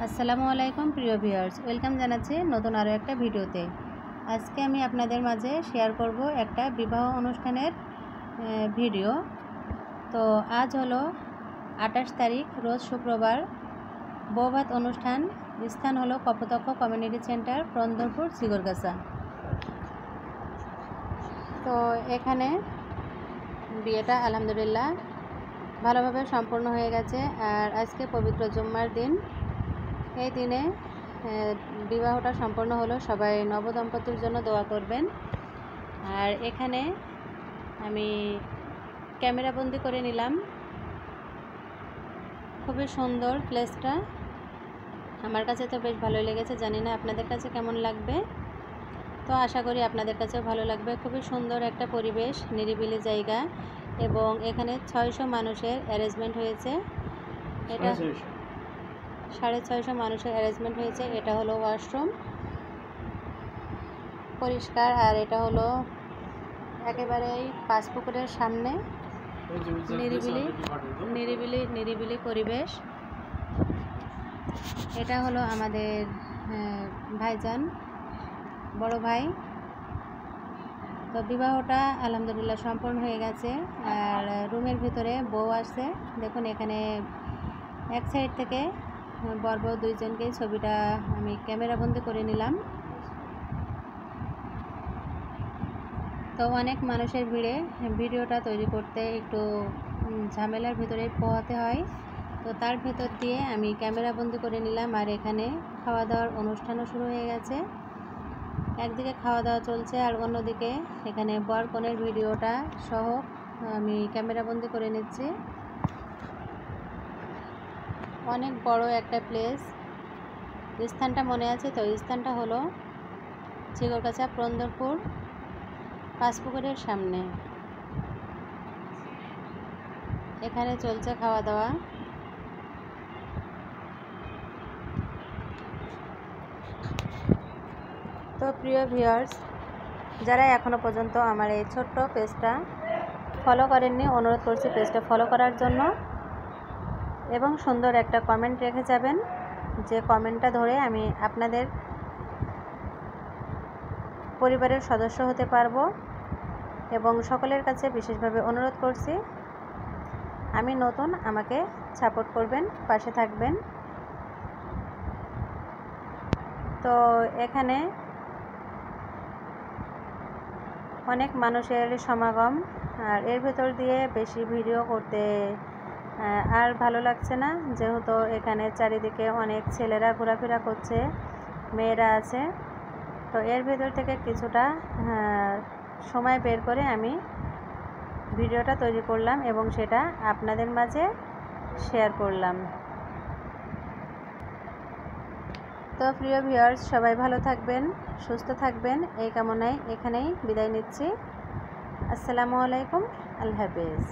আসসালামু আলাইকুম প্রিয় ভিউয়ার্স, ওয়েলকাম জানাচ্ছি নতুন আরও একটা ভিডিওতে। আজকে আমি আপনাদের মাঝে শেয়ার করব একটা বিবাহ অনুষ্ঠানের ভিডিও। তো আজ হলো 28 তারিখ, রোজ শুক্রবার। বৌভাত অনুষ্ঠান, স্থান হলো কপোতাক্ষ কমিউনিটি সেন্টার, প্রন্দরপুর, চিগরগাছা। তো এখানে বিয়েটা আলহামদুলিল্লাহ ভালোভাবে সম্পূর্ণ হয়ে গেছে। আর আজকে পবিত্র জুম্মার দিন। এই দিনে বিবাহটা সম্পন্ন হলো। সবাই নবদম্পতির জন্য দোয়া করবেন। আর এখানে আমি ক্যামেরাবন্দি করে নিলাম। খুবই সুন্দর প্লেসটা, আমার কাছে তো বেশ ভালোই লেগেছে। জানি না আপনাদের কাছে কেমন লাগবে, তো আশা করি আপনাদের কাছেও ভালো লাগবে। খুবই সুন্দর একটা পরিবেশ, নিরিবিলি জায়গা, এবং এখানে 600 মানুষের অ্যারেঞ্জমেন্ট হয়েছে। এটা 650 মানুষের অ্যারেঞ্জমেন্ট হয়েছে। এটা হলো ওয়াশরুম, পরিষ্কার। আর এটা হলো একেবারেই পাঁচপুকুরের সামনে, নিরিবিলি পরিবেশ। এটা হলো আমাদের ভাইজান, বড় ভাই। তো বিবাহটা আলহামদুলিল্লাহ সম্পূর্ণ হয়ে গেছে। আর রুমের ভিতরে বউ আসছে। দেখুন এখানে এক সাইড থেকে বর বউ দুইজনকেই ছবিটা আমি ক্যামেরাবন্দি করে নিলাম। তো অনেক মানুষের ভিড়ে ভিডিওটা তৈরি করতে একটু ঝামেলার ভিতরে পোহাতে হয়। তো তার ভেতর দিয়ে আমি ক্যামেরাবন্দি করে নিলাম। আর এখানে খাওয়া দাওয়ার অনুষ্ঠানও শুরু হয়ে গেছে। একদিকে খাওয়া দাওয়া চলছে, আর অন্যদিকে এখানে বর কনের ভিডিওটা সহ আমি ক্যামেরাবন্দি করে নিচ্ছি। অনেক বড় একটা প্লেস। স্থানটা মনে আছে তো? স্থানটা হলো চিগরগাছা, প্রন্দরপুর, পাঁচপুকুরের সামনে। এখানে চলছে খাওয়া দাওয়া। তো প্রিয় ভিউয়ার্স, যারা এখনও পর্যন্ত আমার এই ছোট্ট পেজটা ফলো করেননি, অনুরোধ করছি পেজটা ফলো করার জন্য, এবং সুন্দর একটা কমেন্ট রেখে যাবেন। যে কমেন্টটা ধরে আমি আপনাদের পরিবারের সদস্য হতে পারবো। এবং সকলের কাছে বিশেষভাবে অনুরোধ করছি, আমি নতুন, আমাকে সাপোর্ট করবেন, পাশে থাকবেন। তো এখানে অনেক মানুষের সমাগম। আর এর ভেতর দিয়ে বেশি ভিডিও করতে আর ভালো লাগছে না, যেহেতু এখানে চারিদিকে অনেক ছেলেরা ঘোরাফেরা করছে, মেয়েরা আছে। তো এর ভেতর থেকে কিছুটা সময় বের করে আমি ভিডিওটা তৈরি করলাম এবং সেটা আপনাদের মাঝে শেয়ার করলাম। তো প্রিয় ভিউয়ার্স, সবাই ভালো থাকবেন, সুস্থ থাকবেন, এই কামনায় এখানেই বিদায় নিচ্ছি। আসসালামু আলাইকুম, আল্লাহ হাফেজ।